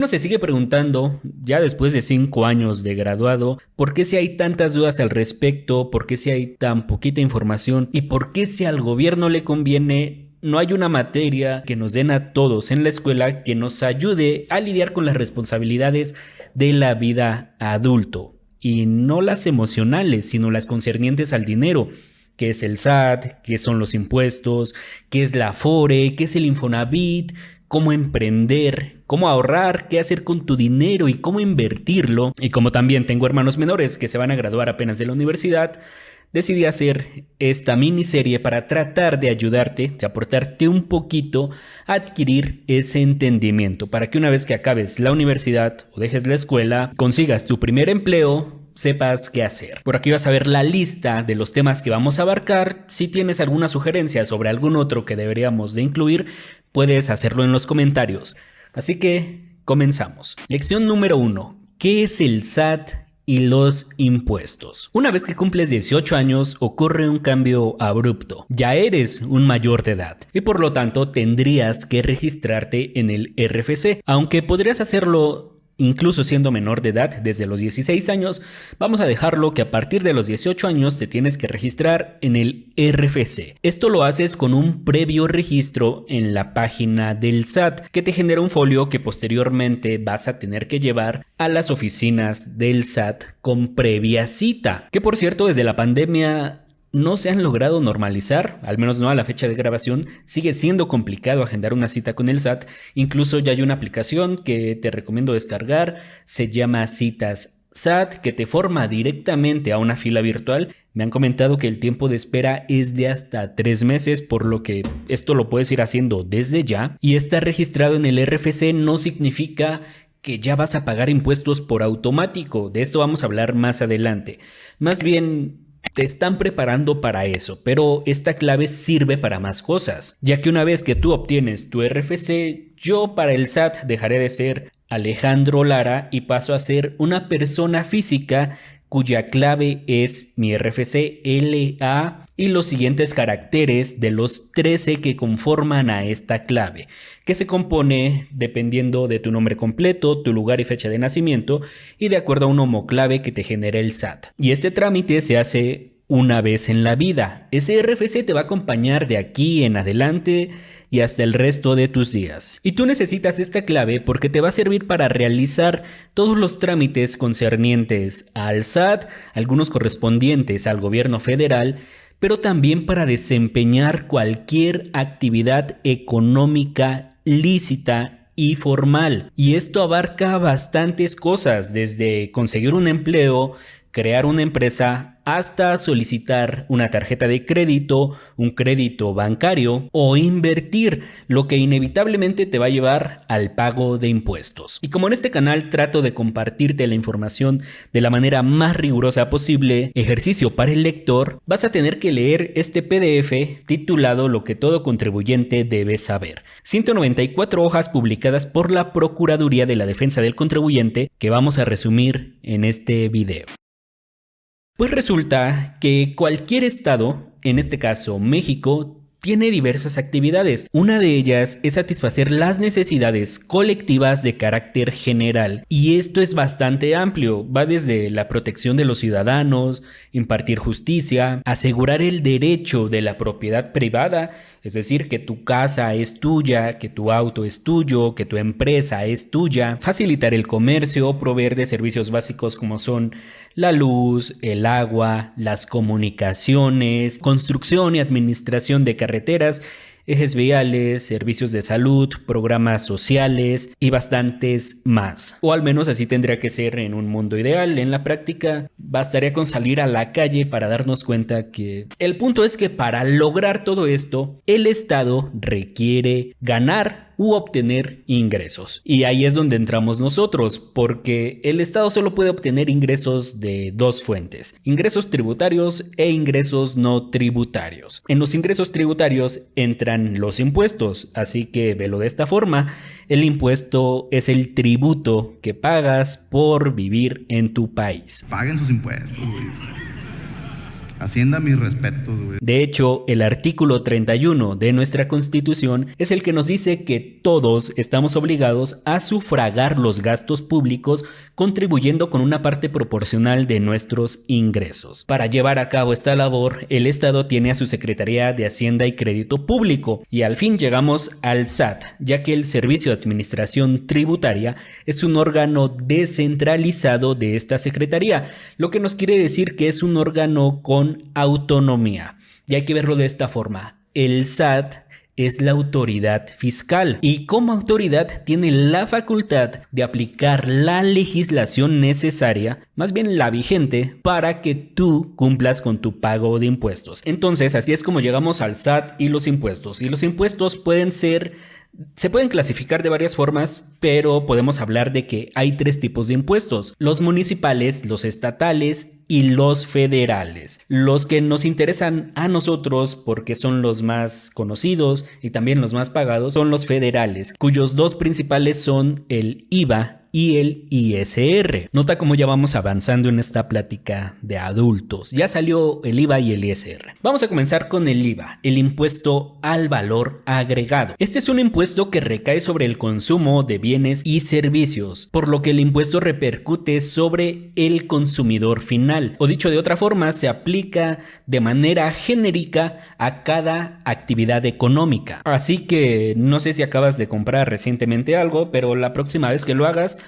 Uno se sigue preguntando, ya después de 5 años de graduado, ¿por qué si hay tantas dudas al respecto? ¿Por qué si hay tan poquita información? ¿Y por qué si al gobierno le conviene no hay una materia que nos den a todos en la escuela que nos ayude a lidiar con las responsabilidades de la vida adulto? Y no las emocionales, sino las concernientes al dinero. ¿Qué es el SAT? ¿Qué son los impuestos? ¿Qué es la Afore? ¿Qué es el Infonavit? ¿Cómo emprender? ¿Cómo ahorrar? ¿Qué hacer con tu dinero? ¿Y cómo invertirlo? Y como también tengo hermanos menores que se van a graduar apenas de la universidad, decidí hacer esta miniserie para tratar de ayudarte, de aportarte un poquito a adquirir ese entendimiento, para que una vez que acabes la universidad o dejes la escuela, consigas tu primer empleo, sepas qué hacer. Por aquí vas a ver la lista de los temas que vamos a abarcar. Si tienes alguna sugerencia sobre algún otro que deberíamos de incluir, puedes hacerlo en los comentarios. Así que comenzamos. Lección número 1. ¿Qué es el SAT y los impuestos? Una vez que cumples 18 años ocurre un cambio abrupto. Ya eres un mayor de edad y por lo tanto tendrías que registrarte en el RFC. Aunque podrías hacerlo incluso siendo menor de edad desde los 16 años, vamos a dejarlo que a partir de los 18 años te tienes que registrar en el RFC. Esto lo haces con un previo registro en la página del SAT, que te genera un folio que posteriormente vas a tener que llevar a las oficinas del SAT con previa cita. Que por cierto, desde la pandemia no se han logrado normalizar, al menos no a la fecha de grabación. Sigue siendo complicado agendar una cita con el SAT. Incluso ya hay una aplicación que te recomiendo descargar, se llama Citas SAT, que te forma directamente a una fila virtual. Me han comentado que el tiempo de espera es de hasta 3 meses, por lo que esto lo puedes ir haciendo desde ya. Y estar registrado en el RFC no significa que ya vas a pagar impuestos por automático. De esto vamos a hablar más adelante. Más bien, te están preparando para eso, pero esta clave sirve para más cosas, ya que una vez que tú obtienes tu RFC, yo para el SAT dejaré de ser Alejandro Lara y paso a ser una persona física cuya clave es mi RFC LA y los siguientes caracteres de los 13 que conforman a esta clave, que se compone dependiendo de tu nombre completo, tu lugar y fecha de nacimiento y de acuerdo a un homoclave que te genere el SAT. Y este trámite se hace una vez en la vida. Ese RFC te va a acompañar de aquí en adelante y hasta el resto de tus días. Y tú necesitas esta clave porque te va a servir para realizar todos los trámites concernientes al SAT, algunos correspondientes al gobierno federal, pero también para desempeñar cualquier actividad económica lícita y formal. Y esto abarca bastantes cosas, desde conseguir un empleo, crear una empresa, hasta solicitar una tarjeta de crédito, un crédito bancario o invertir, lo que inevitablemente te va a llevar al pago de impuestos. Y como en este canal trato de compartirte la información de la manera más rigurosa posible, ejercicio para el lector, vas a tener que leer este PDF titulado Lo que todo contribuyente debe saber. 194 hojas publicadas por la Procuraduría de la Defensa del Contribuyente que vamos a resumir en este video. Pues resulta que cualquier estado, en este caso México, tiene diversas actividades. Una de ellas es satisfacer las necesidades colectivas de carácter general. Y esto es bastante amplio. Va desde la protección de los ciudadanos, impartir justicia, asegurar el derecho de la propiedad privada, es decir, que tu casa es tuya, que tu auto es tuyo, que tu empresa es tuya, facilitar el comercio, proveer de servicios básicos como son la luz, el agua, las comunicaciones, construcción y administración de carreteras, ejes viales, servicios de salud, programas sociales y bastantes más. O al menos así tendría que ser en un mundo ideal. En la práctica bastaría con salir a la calle para darnos cuenta que el punto es que para lograr todo esto, el Estado requiere ganar u obtener ingresos. Y ahí es donde entramos nosotros, porque el Estado solo puede obtener ingresos de dos fuentes: ingresos tributarios e ingresos no tributarios. En los ingresos tributarios entran los impuestos, así que velo de esta forma: el impuesto es el tributo que pagas por vivir en tu país. Paguen sus impuestos. Hacienda, mis respetos, güey. De hecho, el artículo 31 de nuestra Constitución es el que nos dice que todos estamos obligados a sufragar los gastos públicos contribuyendo con una parte proporcional de nuestros ingresos. Para llevar a cabo esta labor, el Estado tiene a su Secretaría de Hacienda y Crédito Público y al fin llegamos al SAT, ya que el Servicio de Administración Tributaria es un órgano descentralizado de esta Secretaría, lo que nos quiere decir que es un órgano con autonomía. Y hay que verlo de esta forma. El SAT es la autoridad fiscal y como autoridad tiene la facultad de aplicar la legislación necesaria, más bien la vigente, para que tú cumplas con tu pago de impuestos. Entonces, así es como llegamos al SAT y los impuestos. Y los impuestos se pueden clasificar de varias formas, pero podemos hablar de que hay 3 tipos de impuestos: los municipales, los estatales y los federales. Los que nos interesan a nosotros porque son los más conocidos y también los más pagados son los federales, cuyos 2 principales son el IVA y el ISR. Nota cómo ya vamos avanzando en esta plática de adultos. Ya salió el IVA y el ISR. Vamos a comenzar con el IVA, el impuesto al valor agregado. Este es un impuesto que recae sobre el consumo de bienes y servicios, por lo que el impuesto repercute sobre el consumidor final. O dicho de otra forma, se aplica de manera genérica a cada actividad económica. Así que no sé si acabas de comprar recientemente algo, pero la próxima vez que lo hagas,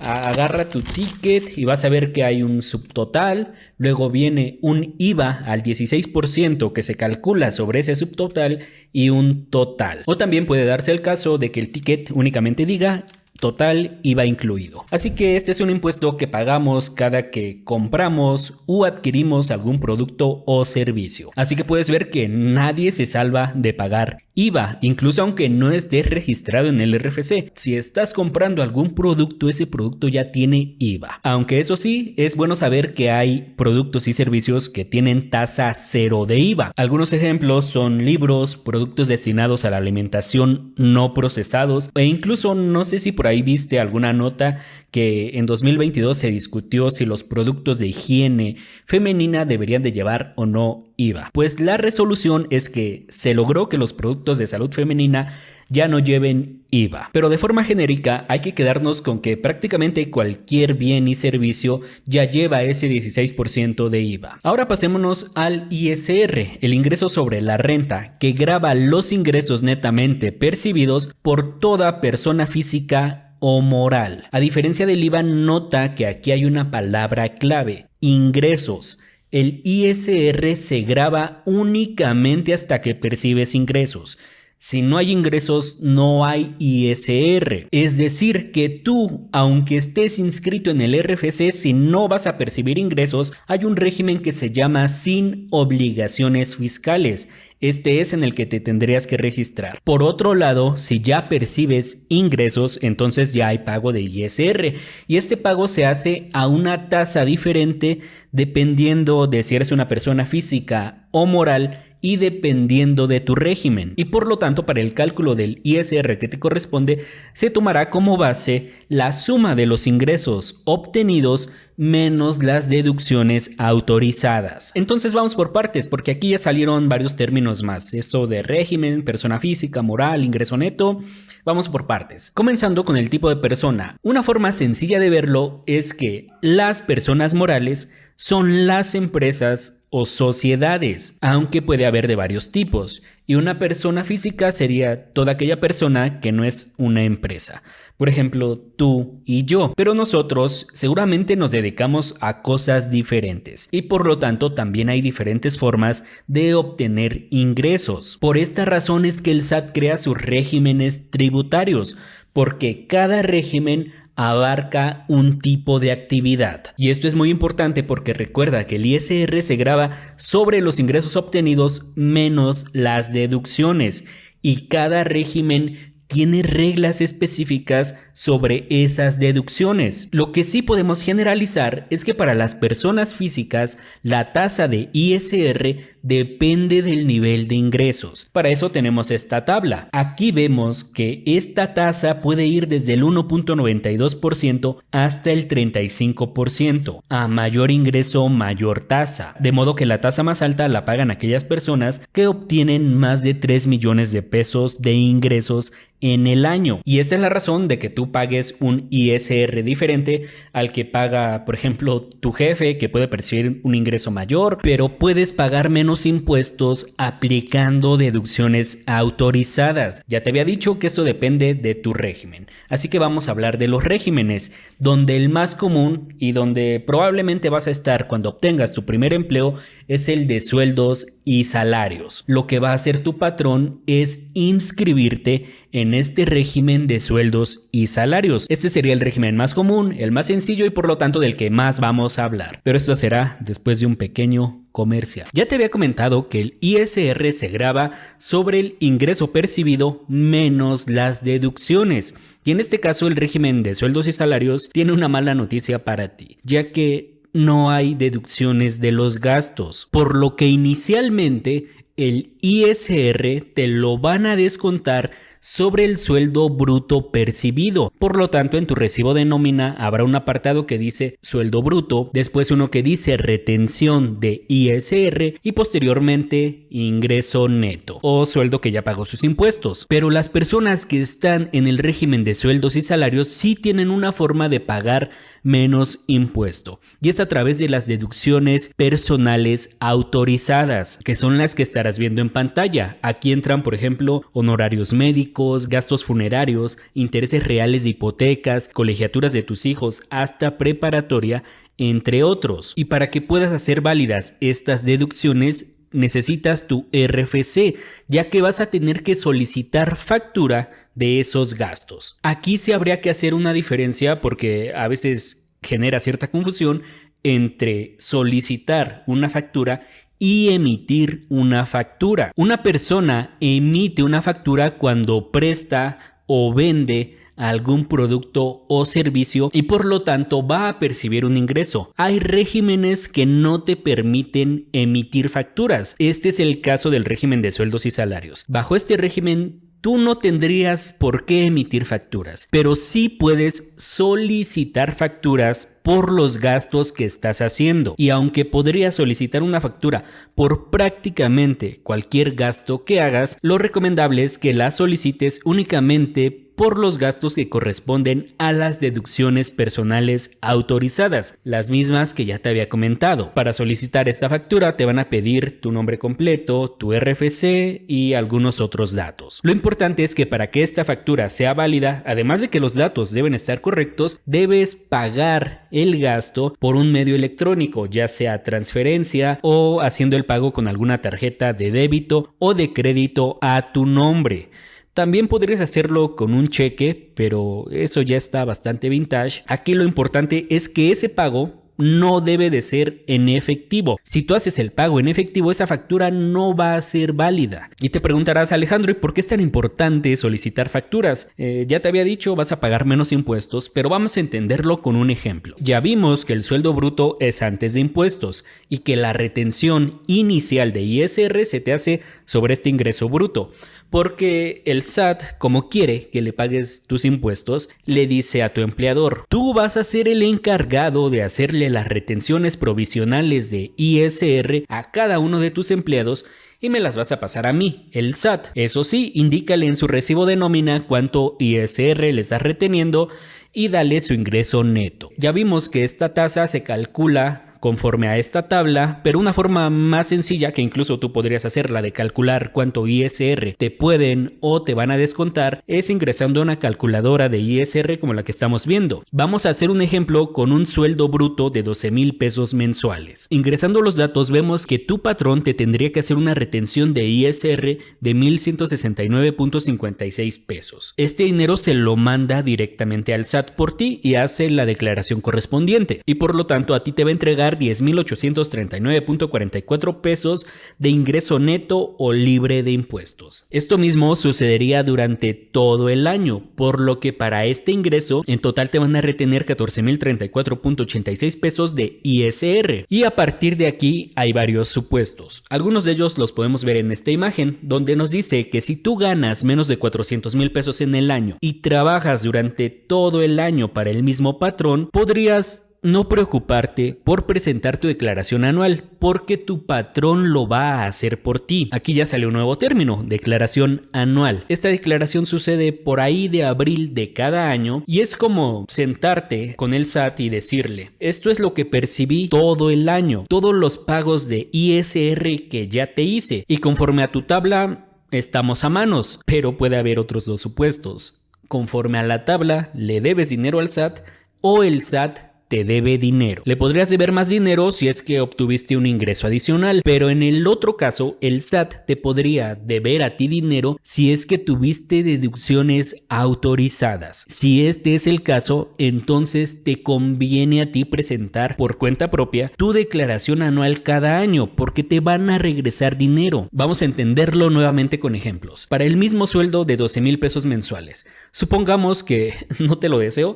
agarra tu ticket y vas a ver que hay un subtotal, luego viene un IVA al 16% que se calcula sobre ese subtotal y un total. O también puede darse el caso de que el ticket únicamente diga total IVA incluido. Así que este es un impuesto que pagamos cada que compramos o adquirimos algún producto o servicio. Así que puedes ver que nadie se salva de pagar IVA, incluso aunque no estés registrado en el RFC. Si estás comprando algún producto, ese producto ya tiene IVA. Aunque eso sí, es bueno saber que hay productos y servicios que tienen tasa 0 de IVA. Algunos ejemplos son libros, productos destinados a la alimentación no procesados e incluso no sé si por ahí viste alguna nota que en 2022 se discutió si los productos de higiene femenina deberían de llevar o no IVA. Pues la resolución es que se logró que los productos de salud femenina ya no lleven IVA. Pero de forma genérica hay que quedarnos con que prácticamente cualquier bien y servicio ya lleva ese 16% de IVA. Ahora pasémonos al ISR, el ingreso sobre la renta, que grava los ingresos netamente percibidos por toda persona física o moral. A diferencia del IVA, nota que aquí hay una palabra clave: ingresos. El ISR se grava únicamente hasta que percibes ingresos. Si no hay ingresos, no hay ISR. Es decir, que tú, aunque estés inscrito en el RFC, si no vas a percibir ingresos, hay un régimen que se llama sin obligaciones fiscales. Este es en el que te tendrías que registrar. Por otro lado, si ya percibes ingresos, entonces ya hay pago de ISR. Y este pago se hace a una tasa diferente dependiendo de si eres una persona física o moral y dependiendo de tu régimen. Y por lo tanto, para el cálculo del ISR que te corresponde, se tomará como base la suma de los ingresos obtenidos menos las deducciones autorizadas. Entonces vamos por partes, porque aquí ya salieron varios términos más. Esto de régimen, persona física, moral, ingreso neto. Vamos por partes. Comenzando con el tipo de persona. Una forma sencilla de verlo es que las personas morales son las empresas o sociedades, aunque puede haber de varios tipos. Y una persona física sería toda aquella persona que no es una empresa. Por ejemplo, tú y yo. Pero nosotros seguramente nos dedicamos a cosas diferentes y por lo tanto también hay diferentes formas de obtener ingresos. Por esta razón es que el SAT crea sus regímenes tributarios, porque cada régimen abarca un tipo de actividad. Y esto es muy importante porque recuerda que el ISR se grava sobre los ingresos obtenidos menos las deducciones y cada régimen tiene reglas específicas sobre esas deducciones. Lo que sí podemos generalizar es que para las personas físicas la tasa de ISR depende del nivel de ingresos. Para eso tenemos esta tabla. Aquí vemos que esta tasa puede ir desde el 1.92% hasta el 35%. A mayor ingreso, mayor tasa. De modo que la tasa más alta la pagan aquellas personas que obtienen más de 3 millones de pesos de ingresos en el año. Y esta es la razón de que tú pagues un ISR diferente al que paga, por ejemplo, tu jefe, que puede percibir un ingreso mayor, pero puedes pagar menos impuestos aplicando deducciones autorizadas. Ya te había dicho que esto depende de tu régimen. Así que vamos a hablar de los regímenes, donde el más común y donde probablemente vas a estar cuando obtengas tu primer empleo es el de sueldos y salarios. Lo que va a hacer tu patrón es inscribirte en este régimen de sueldos y salarios. Este sería el régimen más común, el más sencillo y por lo tanto del que más vamos a hablar. Pero esto será después de un pequeño comercial. Ya te había comentado que el ISR se grava sobre el ingreso percibido menos las deducciones. Y en este caso el régimen de sueldos y salarios tiene una mala noticia para ti, ya que no hay deducciones de los gastos, por lo que inicialmente el ISR te lo van a descontar sobre el sueldo bruto percibido. Por lo tanto, en tu recibo de nómina habrá un apartado que dice sueldo bruto, después uno que dice retención de ISR y posteriormente ingreso neto o sueldo que ya pagó sus impuestos. Pero las personas que están en el régimen de sueldos y salarios sí tienen una forma de pagar menos impuesto y es a través de las deducciones personales autorizadas, que son las que estarás viendo en pantalla. Aquí entran, por ejemplo, honorarios médicos, gastos funerarios, intereses reales de hipotecas, colegiaturas de tus hijos hasta preparatoria, entre otros. Y para que puedas hacer válidas estas deducciones necesitas tu RFC, ya que vas a tener que solicitar factura de esos gastos. Aquí sí habría que hacer una diferencia porque a veces genera cierta confusión entre solicitar una factura y emitir una factura. Una persona emite una factura cuando presta o vende algún producto o servicio y por lo tanto va a percibir un ingreso. Hay regímenes que no te permiten emitir facturas. Este es el caso del régimen de sueldos y salarios. Bajo este régimen tú no tendrías por qué emitir facturas, pero sí puedes solicitar facturas por los gastos que estás haciendo. Y aunque podrías solicitar una factura por prácticamente cualquier gasto que hagas, lo recomendable es que la solicites únicamente por los gastos que corresponden a las deducciones personales autorizadas, las mismas que ya te había comentado. Para solicitar esta factura te van a pedir tu nombre completo, tu RFC y algunos otros datos. Lo importante es que para que esta factura sea válida, además de que los datos deben estar correctos, debes pagar el gasto por un medio electrónico, ya sea transferencia o haciendo el pago con alguna tarjeta de débito o de crédito a tu nombre. También podrías hacerlo con un cheque, pero eso ya está bastante vintage. Aquí lo importante es que ese pago no debe de ser en efectivo. Si tú haces el pago en efectivo, esa factura no va a ser válida. Y te preguntarás, Alejandro, ¿y por qué es tan importante solicitar facturas? Ya te había dicho, vas a pagar menos impuestos, pero vamos a entenderlo con un ejemplo. Ya vimos que el sueldo bruto es antes de impuestos y que la retención inicial de ISR se te hace sobre este ingreso bruto. Porque el SAT, como quiere que le pagues tus impuestos, le dice a tu empleador: tú vas a ser el encargado de hacerle las retenciones provisionales de ISR a cada uno de tus empleados y me las vas a pasar a mí, el SAT. Eso sí, indícale en su recibo de nómina cuánto ISR le estás reteniendo y dale su ingreso neto. Ya vimos que esta tasa se calcula conforme a esta tabla, pero una forma más sencilla que incluso tú podrías hacerla de calcular cuánto ISR te pueden o te van a descontar es ingresando a una calculadora de ISR como la que estamos viendo. Vamos a hacer un ejemplo con un sueldo bruto de 12,000 pesos mensuales. Ingresando los datos vemos que tu patrón te tendría que hacer una retención de ISR de 1,169.56 pesos. Este dinero se lo manda directamente al SAT por ti y hace la declaración correspondiente y por lo tanto a ti te va a entregar ganar 10,839.44 pesos de ingreso neto o libre de impuestos. Esto mismo sucedería durante todo el año, por lo que para este ingreso en total te van a retener 14,034.86 pesos de ISR. Y a partir de aquí hay varios supuestos. Algunos de ellos los podemos ver en esta imagen, donde nos dice que si tú ganas menos de 400,000 pesos en el año y trabajas durante todo el año para el mismo patrón, podrías no preocuparte por presentar tu declaración anual, porque tu patrón lo va a hacer por ti. Aquí ya sale un nuevo término, declaración anual. Esta declaración sucede por ahí de abril de cada año y es como sentarte con el SAT y decirle: esto es lo que percibí todo el año, todos los pagos de ISR que ya te hice, y conforme a tu tabla estamos a manos, pero puede haber otros dos supuestos. Conforme a la tabla le debes dinero al SAT o el SAT te debe dinero. Le podrías deber más dinero si es que obtuviste un ingreso adicional, pero en el otro caso el SAT te podría deber a ti dinero si es que tuviste deducciones autorizadas. Si este es el caso, entonces te conviene a ti presentar por cuenta propia tu declaración anual cada año, porque te van a regresar dinero. Vamos a entenderlo nuevamente con ejemplos. Para el mismo sueldo de 12,000 pesos mensuales, supongamos que, no te lo deseo,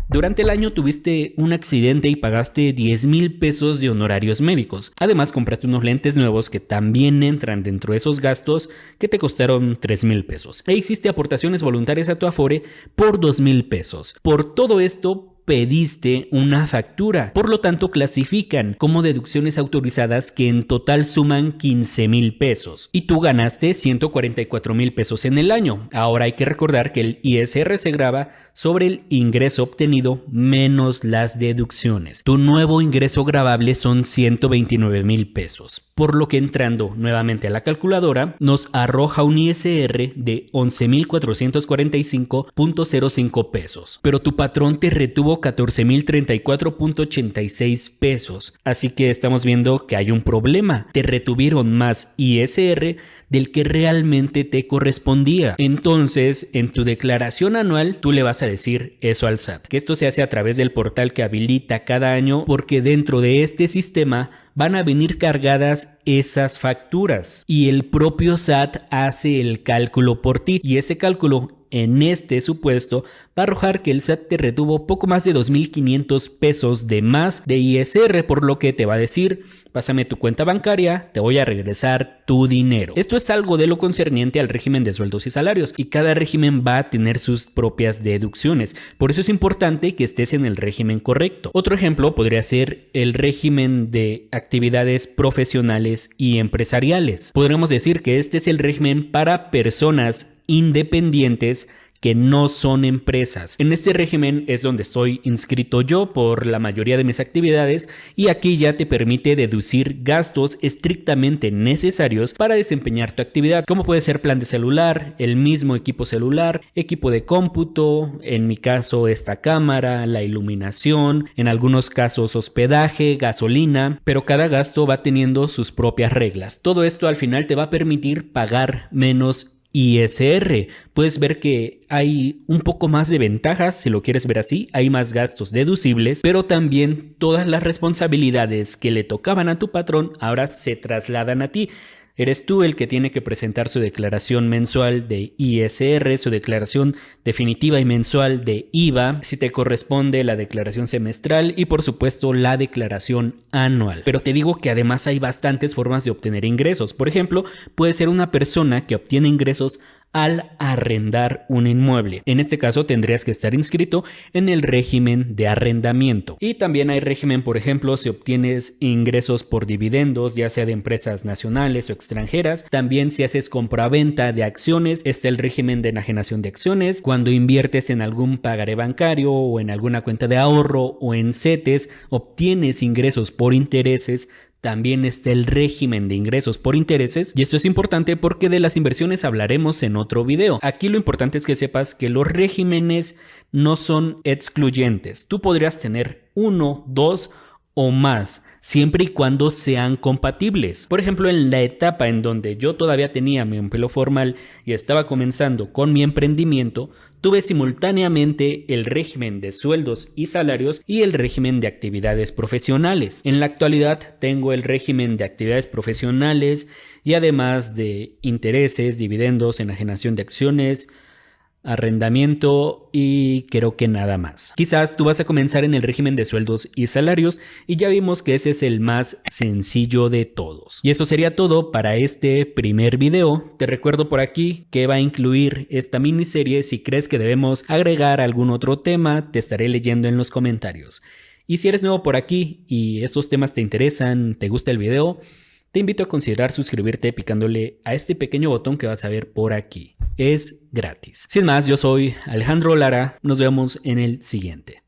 durante el año tuviste un accidente y pagaste 10,000 pesos de honorarios médicos. Además, compraste unos lentes nuevos que también entran dentro de esos gastos, que te costaron 3,000 pesos. E hiciste aportaciones voluntarias a tu Afore por 2,000 pesos. Por todo esto pediste una factura, por lo tanto clasifican como deducciones autorizadas que en total suman 15,000 pesos y tú ganaste 144,000 pesos en el año. Ahora hay que recordar que el ISR se grava sobre el ingreso obtenido menos las deducciones. Tu nuevo ingreso gravable son 129,000 pesos, por lo que entrando nuevamente a la calculadora nos arroja un ISR de 11,445.05 pesos, pero tu patrón te retuvo 14,034.86 pesos, así que estamos viendo que hay un problema. Te retuvieron más ISR del que realmente te correspondía. Entonces, en tu declaración anual, tú le vas a decir eso al SAT, que esto se hace a través del portal que habilita cada año, porque dentro de este sistema van a venir cargadas esas facturas y el propio SAT hace el cálculo por ti, y ese cálculo en este supuesto va a arrojar que el SAT te retuvo poco más de 2,500 pesos de más de ISR, por lo que te va a decir: pásame tu cuenta bancaria, te voy a regresar tu dinero. Esto es algo de lo concerniente al régimen de sueldos y salarios, y cada régimen va a tener sus propias deducciones. Por eso es importante que estés en el régimen correcto. Otro ejemplo podría ser el régimen de actividades profesionales y empresariales. Podríamos decir que este es el régimen para personas independientes que no son empresas. En este régimen es donde estoy inscrito yo por la mayoría de mis actividades, y aquí ya te permite deducir gastos estrictamente necesarios para desempeñar tu actividad, como puede ser plan de celular, el mismo equipo celular, equipo de cómputo, en mi caso esta cámara, la iluminación, en algunos casos hospedaje, gasolina, pero cada gasto va teniendo sus propias reglas. Todo esto al final te va a permitir pagar menos ISR. Puedes ver que hay un poco más de ventajas, si lo quieres ver así. Hay más gastos deducibles, pero también todas las responsabilidades que le tocaban a tu patrón ahora se trasladan a ti. Eres tú el que tiene que presentar su declaración mensual de ISR, su declaración definitiva y mensual de IVA, si te corresponde la declaración semestral y por supuesto la declaración anual. Pero te digo que además hay bastantes formas de obtener ingresos. Por ejemplo, puede ser una persona que obtiene ingresos al arrendar un inmueble. En este caso tendrías que estar inscrito en el régimen de arrendamiento. Y también hay régimen, por ejemplo, si obtienes ingresos por dividendos, ya sea de empresas nacionales o extranjeras. También si haces compraventa de acciones, está el régimen de enajenación de acciones. Cuando inviertes en algún pagaré bancario o en alguna cuenta de ahorro o en CETES, obtienes ingresos por intereses. También está el régimen de ingresos por intereses, y esto es importante porque de las inversiones hablaremos en otro video. Aquí lo importante es que sepas que los regímenes no son excluyentes. Tú podrías tener uno, dos o más, siempre y cuando sean compatibles. Por ejemplo, en la etapa en donde yo todavía tenía mi empleo formal y estaba comenzando con mi emprendimiento, tuve simultáneamente el régimen de sueldos y salarios y el régimen de actividades profesionales. En la actualidad tengo el régimen de actividades profesionales y además de intereses, dividendos, enajenación de acciones, arrendamiento y creo que nada más. Quizás tú vas a comenzar en el régimen de sueldos y salarios y ya vimos que ese es el más sencillo de todos. Y eso sería todo para este primer video. Te recuerdo por aquí que va a incluir esta miniserie. Si crees que debemos agregar algún otro tema, te estaré leyendo en los comentarios. Y si eres nuevo por aquí y estos temas te interesan, te gusta el video, te invito a considerar suscribirte picándole a este pequeño botón que vas a ver por aquí. Es gratis. Sin más, yo soy Alejandro Lara. Nos vemos en el siguiente.